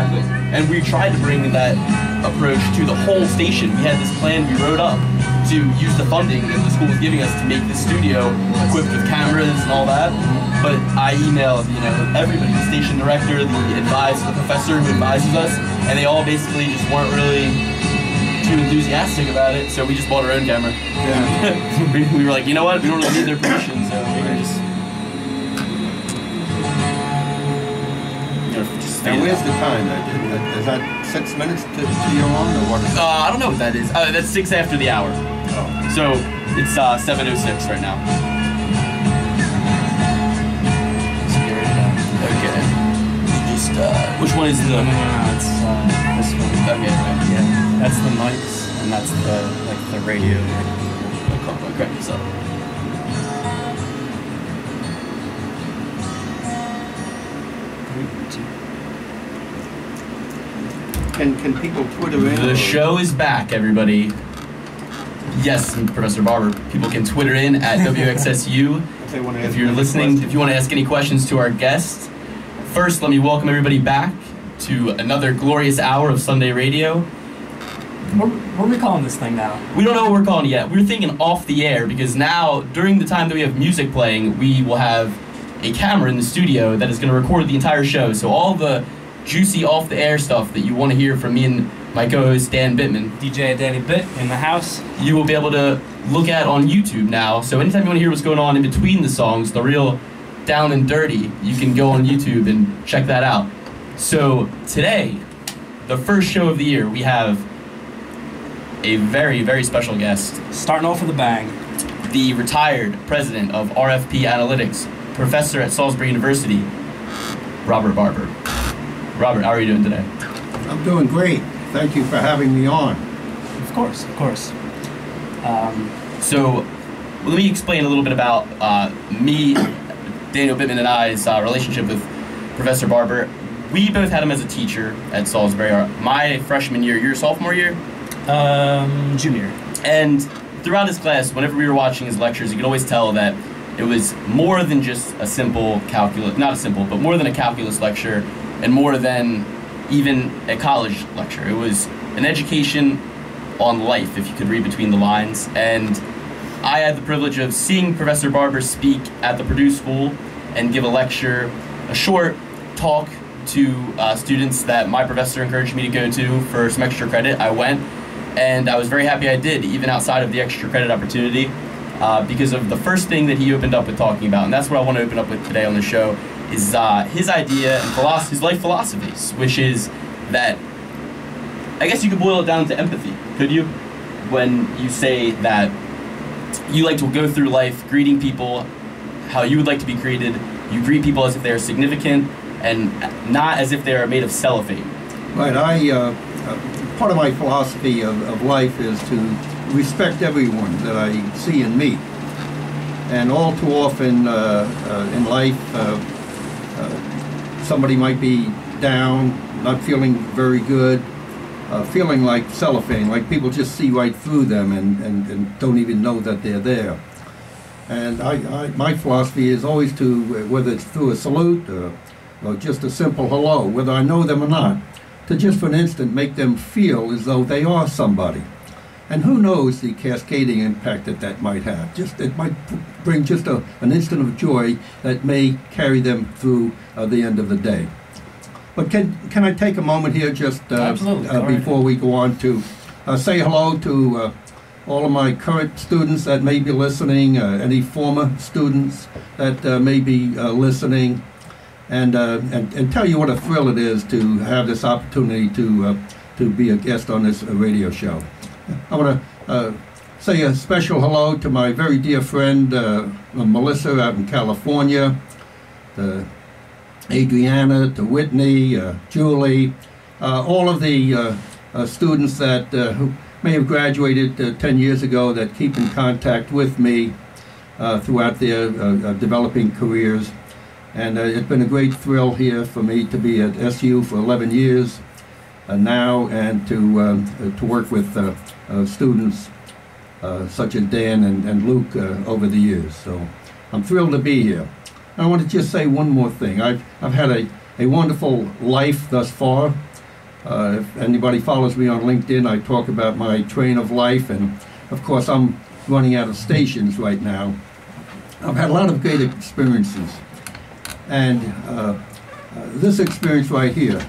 exactly. And we tried to bring that approach to the whole station. We had this plan we wrote up to use the funding that the school was giving us to make the studio equipped with cameras and all that. But I emailed, everybody, the station director, the professor who advises us, and they all basically just weren't really too enthusiastic about it, so we just bought our own camera. Yeah. we were like, you know what, we don't really need their permission, so we can just... And where's the time? Is that 6 minutes to your own, or what is it? I don't know what that is. That's 6 after the hour. Oh. So it's 7:06 right now. Okay. Just which one is the? No, it's this one. Okay, right. Yeah, that's the mics, and that's the radio. Okay, so. Can people Twitter in? The show is back, everybody. Yes, Professor Barber. People can Twitter in at WXSU. If you're listening, if you want to ask any questions to our guest. First, let me welcome everybody back to another glorious hour of Sunday radio. What are we calling this thing now? We don't know what we're calling it yet. We're thinking off the air because now, during the time that we have music playing, we will have a camera in the studio that is going to record the entire show. So all the juicy off-the-air stuff that you want to hear from me and my co-host Dan Bittman, DJ Danny Bitt in the house, you will be able to look at on YouTube now. So anytime you want to hear what's going on in between the songs, the real down and dirty, you can go on YouTube and check that out. So today, the first show of the year, we have a very, very special guest. Starting off with a bang. The retired president of RFP ANALYSTS, professor at Salisbury University, Robert Barber. Robert, how are you doing today? I'm doing great. Thank you for having me on. Of course, of course. So, let me explain a little bit about me, Daniel Bittman, and I's relationship with Professor Barber. We both had him as a teacher at Salisbury. My freshman year, your sophomore year? Junior. And throughout his class, whenever we were watching his lectures, you could always tell that it was more than just a simple calculus, not a simple, but more than a calculus lecture, and more than even a college lecture. It was an education on life, if you could read between the lines. And I had the privilege of seeing Professor Barber speak at the Purdue School and give a lecture, a short talk to students that my professor encouraged me to go to for some extra credit. I went, and I was very happy I did, even outside of the extra credit opportunity, because of the first thing that he opened up with talking about. And that's what I want to open up with today on the show, is his idea and his life philosophies, which is that, I guess you could boil it down to empathy, could you? When you say that you like to go through life greeting people how you would like to be greeted, you greet people as if they are significant and not as if they are made of cellophane. Right, part of my philosophy of life is to respect everyone that I see and meet. And all too often in life, somebody might be down, not feeling very good, feeling like cellophane, like people just see right through them and don't even know that they're there. And my philosophy is always to, whether it's through a salute or just a simple hello, whether I know them or not, to just for an instant make them feel as though they are somebody. And who knows the cascading impact that might have. It might bring just an instant of joy that may carry them through the end of the day. But can I take a moment here just before we go on to say hello to all of my current students that may be listening, any former students that may be listening, and tell you what a thrill it is to have this opportunity to be a guest on this radio show. I want to say a special hello to my very dear friend Melissa out in California, to Adriana, to Whitney, Julie, all of the students that who may have graduated 10 years ago that keep in contact with me throughout their developing careers. And it's been a great thrill here for me to be at SU for 11 years now, and to work with students such as Dan and Luke over the years. So I'm thrilled to be here. I want to just say one more thing. I've had a wonderful life thus far. If anybody follows me on LinkedIn, I talk about my train of life, and of course I'm running out of stations right now. I've had a lot of great experiences, and this experience right here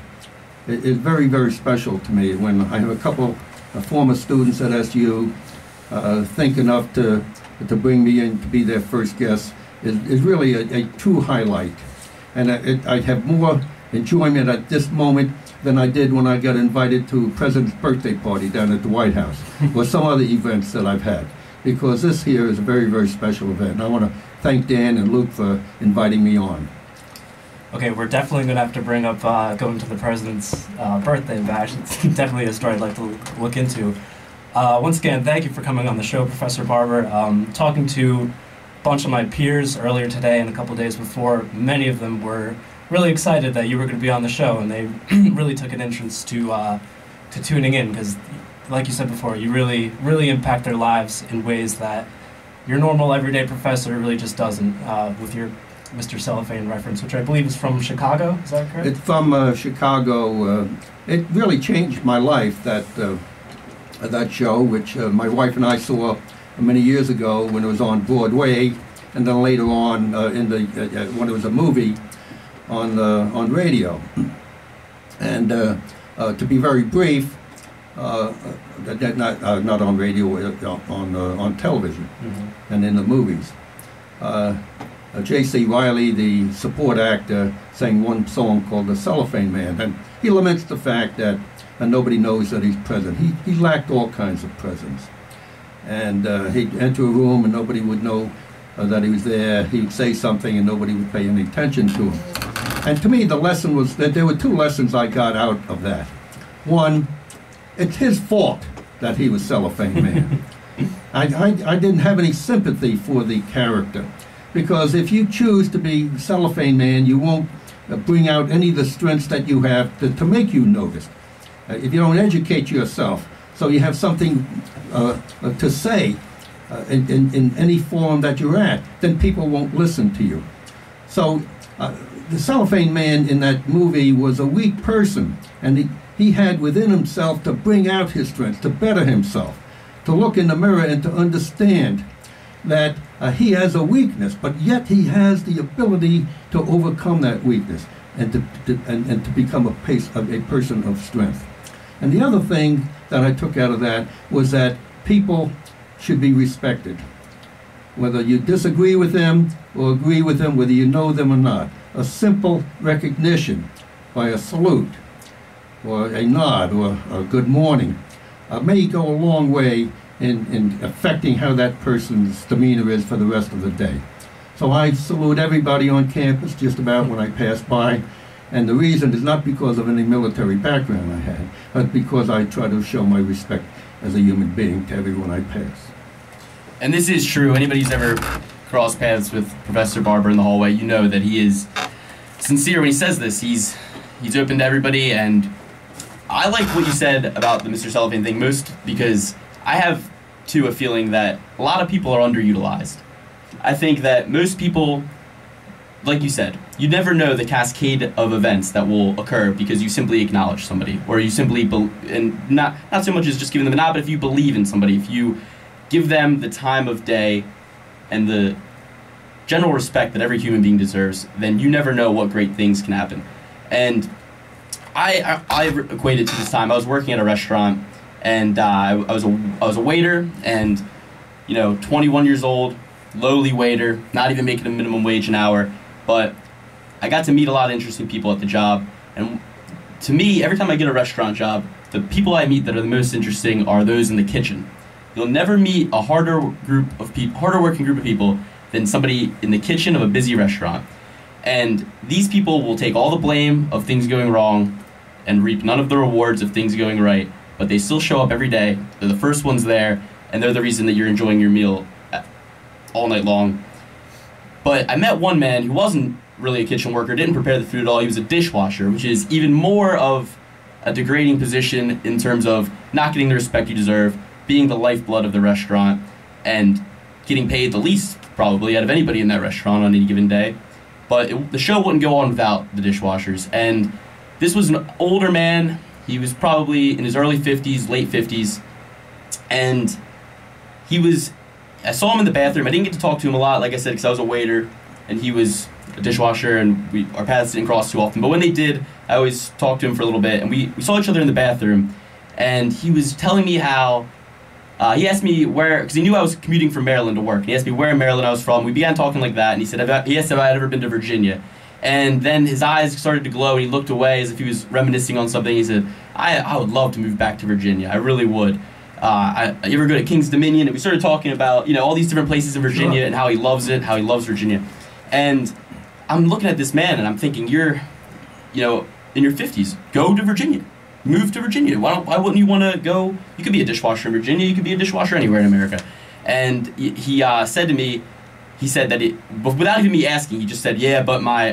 is very, very special to me. When I have a couple of former students at SU think enough to bring me in to be their first guest is really a true highlight. And I have more enjoyment at this moment than I did when I got invited to President's birthday party down at the White House or some other events that I've had, because this here is a very, very special event. And I want to thank Dan and Luke for inviting me on. Okay, we're definitely going to have to bring up going to the President's birthday bash. It's definitely a story I'd like to look into. Once again, thank you for coming on the show, Professor Barber. Talking to a bunch of my peers earlier today and a couple days before, many of them were really excited that you were going to be on the show, and they really took an interest to tuning in, because, like you said before, you really impact their lives in ways that your normal everyday professor really just doesn't, with your Mr. Cellophane reference, which I believe is from Chicago. Is that correct? It's from Chicago. It really changed my life, that show, which my wife and I saw many years ago when it was on Broadway, and then later on when it was a movie on radio. And to be very brief, not on radio, on television, and in the movies. J.C. Riley, the support actor, sang one song called "The Cellophane Man," and he laments the fact that nobody knows that he's present. He lacked all kinds of presence, and he'd enter a room and nobody would know that he was there. He'd say something and nobody would pay any attention to him. And to me, the lesson was that there were two lessons I got out of that. One, it's his fault that he was Cellophane Man. I didn't have any sympathy for the character, because if you choose to be Cellophane Man, you won't bring out any of the strengths that you have to make you noticed. If you don't educate yourself, so you have something to say in any forum that you're at, then people won't listen to you. So the Cellophane Man in that movie was a weak person, and he had within himself to bring out his strengths, to better himself, to look in the mirror and to understand that he has a weakness, but yet he has the ability to overcome that weakness and to become a person of strength. And the other thing that I took out of that was that people should be respected, whether you disagree with them or agree with them, whether you know them or not. A simple recognition by a salute or a nod or a good morning may go a long way in affecting how that person's demeanor is for the rest of the day. So I salute everybody on campus just about when I pass by, and the reason is not because of any military background I had, but because I try to show my respect as a human being to everyone I pass. And this is true. Anybody who's ever crossed paths with Professor Barber in the hallway, you know that he is sincere when he says this. He's open to everybody, and I like what you said about the Mr. Cellophane thing most because I have, too, a feeling that a lot of people are underutilized. I think that most people, like you said, you never know the cascade of events that will occur because you simply acknowledge somebody, or you simply, and not so much as just giving them a nod, but if you believe in somebody, if you give them the time of day and the general respect that every human being deserves, then you never know what great things can happen. And I equate it to this time. I was working at a restaurant, and I was a waiter, and 21 years old, lowly waiter, not even making a minimum wage an hour, but I got to meet a lot of interesting people at the job. And to me, every time I get a restaurant job, the people I meet that are the most interesting are those in the kitchen. You'll never meet a harder working group of people than somebody in the kitchen of a busy restaurant. And these people will take all the blame of things going wrong and reap none of the rewards of things going right, but they still show up every day. They're the first ones there, and they're the reason that you're enjoying your meal all night long. But I met one man who wasn't really a kitchen worker, didn't prepare the food at all. He was a dishwasher, which is even more of a degrading position in terms of not getting the respect you deserve, being the lifeblood of the restaurant, and getting paid the least, probably, out of anybody in that restaurant on any given day. but the show wouldn't go on without the dishwashers. And this was an older man. He was probably in his early 50s, late 50s, and I saw him in the bathroom. I didn't get to talk to him a lot, like I said, because I was a waiter, and he was a dishwasher, and our paths didn't cross too often. But when they did, I always talked to him for a little bit, and we saw each other in the bathroom, and he was telling me how, he asked me where, because he knew I was commuting from Maryland to work, and he asked me where in Maryland I was from. We began talking like that, and he asked if I had ever been to Virginia. And then his eyes started to glow, and he looked away as if he was reminiscing on something. He said, I would love to move back to Virginia. I really would. You ever go to King's Dominion? And we started talking about, all these different places in Virginia and how he loves it, how he loves Virginia. And I'm looking at this man, and I'm thinking, you're, in your 50s. Go to Virginia. Move to Virginia. Why wouldn't you want to go? You could be a dishwasher in Virginia. You could be a dishwasher anywhere in America. And he said to me, he said that without even me asking, he just said, yeah, but my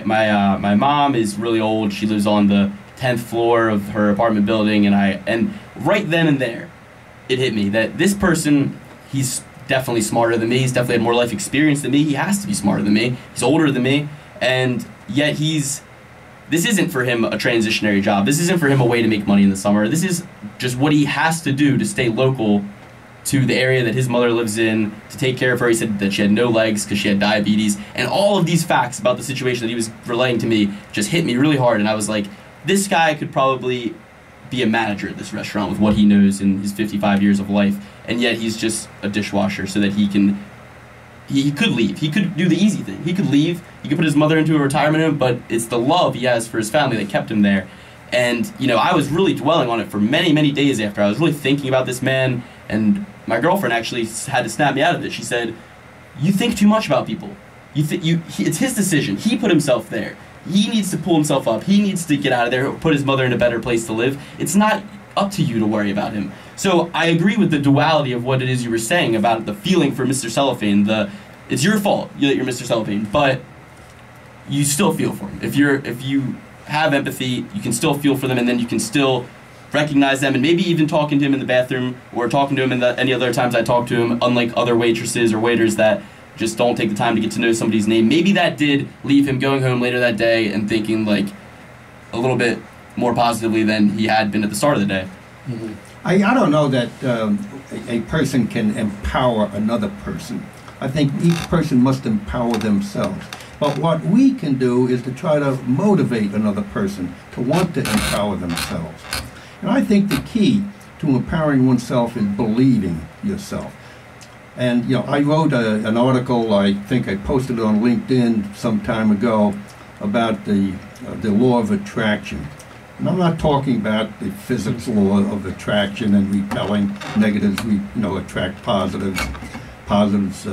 mom is really old. She lives on the 10th floor of her apartment building, and right then and there, it hit me that this person, he's definitely smarter than me. He's definitely had more life experience than me. He has to be smarter than me. He's older than me, and yet this isn't for him a transitionary job. This isn't for him a way to make money in the summer. This is just what he has to do to stay local to the area that his mother lives in, to take care of her. He said that she had no legs because she had diabetes, and all of these facts about the situation that he was relaying to me just hit me really hard, and I was like, this guy could probably be a manager at this restaurant with what he knows in his 55 years of life, and yet he's just a dishwasher so that he could leave. He could do the easy thing. He could leave, he could put his mother into a retirement home, but it's the love he has for his family that kept him there. And, I was really dwelling on it for many, many days after. I was really thinking about this man, and my girlfriend actually had to snap me out of it. She said, you think too much about people. It's his decision. He put himself there. He needs to pull himself up. He needs to get out of there, put his mother in a better place to live. It's not up to you to worry about him. So I agree with the duality of what it is you were saying about the feeling for Mr. Cellophane. It's your fault that you're Mr. Cellophane, but you still feel for him. If you have empathy, you can still feel for them, and then you can still recognize them, and maybe even talking to him in the bathroom or talking to him any other times I talk to him, unlike other waitresses or waiters that just don't take the time to get to know somebody's name. Maybe that did leave him going home later that day and thinking like a little bit more positively than he had been at the start of the day. Mm-hmm. I don't know that a person can empower another person. I think each person must empower themselves. But what we can do is to try to motivate another person to want to empower themselves. And I think the key to empowering oneself is believing yourself. And I wrote an article, I think I posted it on LinkedIn some time ago, about the law of attraction. And I'm not talking about the physics law of attraction and repelling negatives, attract positives, positives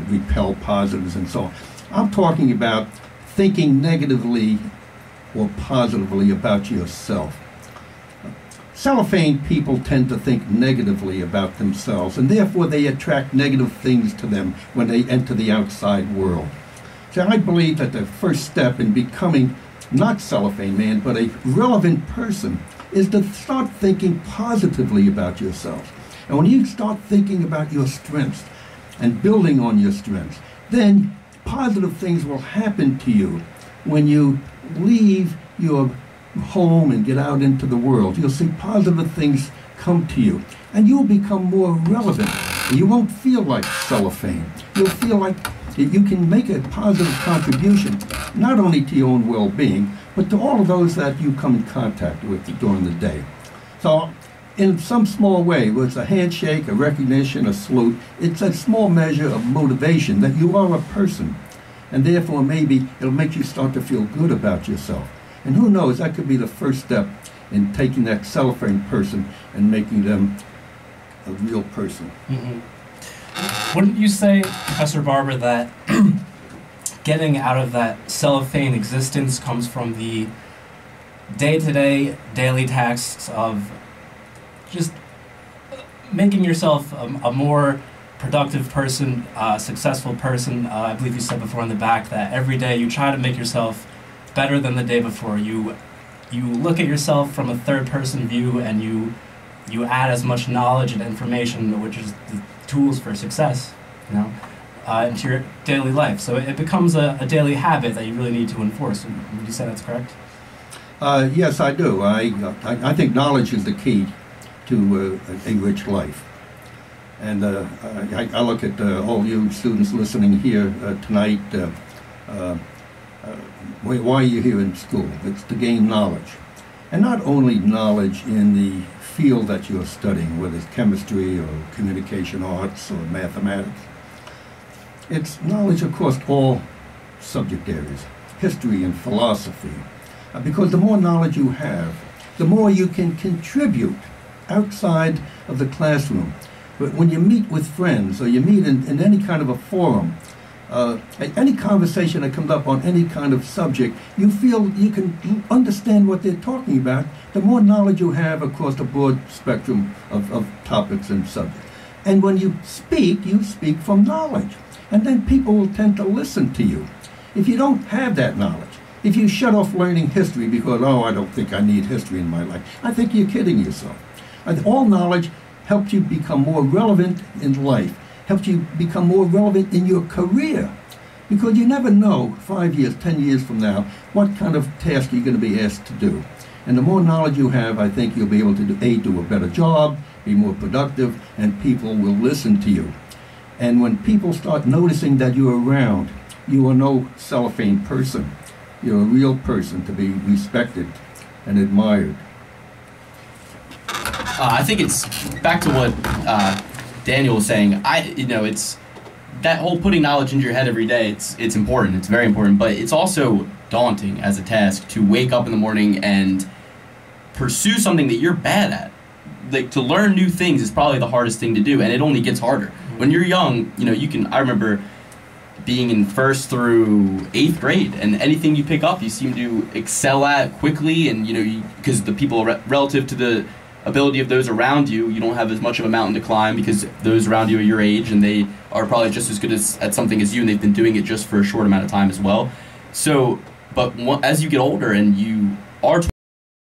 repel positives, and so on. I'm talking about thinking negatively or positively about yourself. Cellophane people tend to think negatively about themselves, and therefore they attract negative things to them when they enter the outside world. So I believe that the first step in becoming not cellophane man, but a relevant person, is to start thinking positively about yourself. And when you start thinking about your strengths and building on your strengths, then positive things will happen to you when you leave your home and get out into the world. You'll see positive things come to you, and you'll become more relevant. You won't feel like cellophane. You'll feel like you can make a positive contribution, not only to your own well-being, but to all of those that you come in contact with during the day. So, in some small way, whether it's a handshake, a recognition, a salute, it's a small measure of motivation that you are a person, and therefore maybe it'll make you start to feel good about yourself. And who knows, that could be the first step in taking that cellophane person and making them a real person. Mm-hmm. Wouldn't you say, Professor Barber, that getting out of that cellophane existence comes from the day-to-day, daily tasks of just making yourself a more productive person, successful person? I believe you said before in the back that every day you try to make yourself better than the day before. You look at yourself from a third-person view, and you add as much knowledge and information, which is the tools for success. into your daily life. So it becomes a daily habit that you really need to enforce. Would you say that's correct? Yes, I do. I think knowledge is the key to a rich life. And I look at all you students listening here tonight. Why are you here in school? It's to gain knowledge. And not only knowledge in the field that you're studying, whether it's chemistry or communication arts or mathematics. It's knowledge across all subject areas, history and philosophy. Because the more knowledge you have, the more you can contribute outside of the classroom. But when you meet with friends or you meet in any kind of a forum, any conversation that comes up on any kind of subject, you feel you can understand what they're talking about. The more knowledge you have across the broad spectrum of topics and subjects. And when you speak from knowledge. And then people will tend to listen to you. If you don't have that knowledge, if you shut off learning history because, oh, I don't think I need history in my life, I think you're kidding yourself. And all knowledge helps you become more relevant in life, helps you become more relevant in your career. Because you never know, 5 years, 10 years from now, what kind of task you're going to be asked to do. And the more knowledge you have, I think you'll be able to do a better job, be more productive, and people will listen to you. And when people start noticing that you're around, you are no cellophane person. You're a real person to be respected and admired. I think it's back to what Daniel was saying. It's that whole putting knowledge into your head every day. It's important. It's very important. But it's also daunting as a task to wake up in the morning and pursue something that you're bad at. Like, to learn new things is probably the hardest thing to do, and it only gets harder. When you're young, I remember being in 1st through 8th grade, and anything you pick up, you seem to excel at quickly, and because the people relative to the ability of those around you, you don't have as much of a mountain to climb because those around you are your age, and they are probably just as good at something as you, and they've been doing it just for a short amount of time as well. So, but as you get older and you are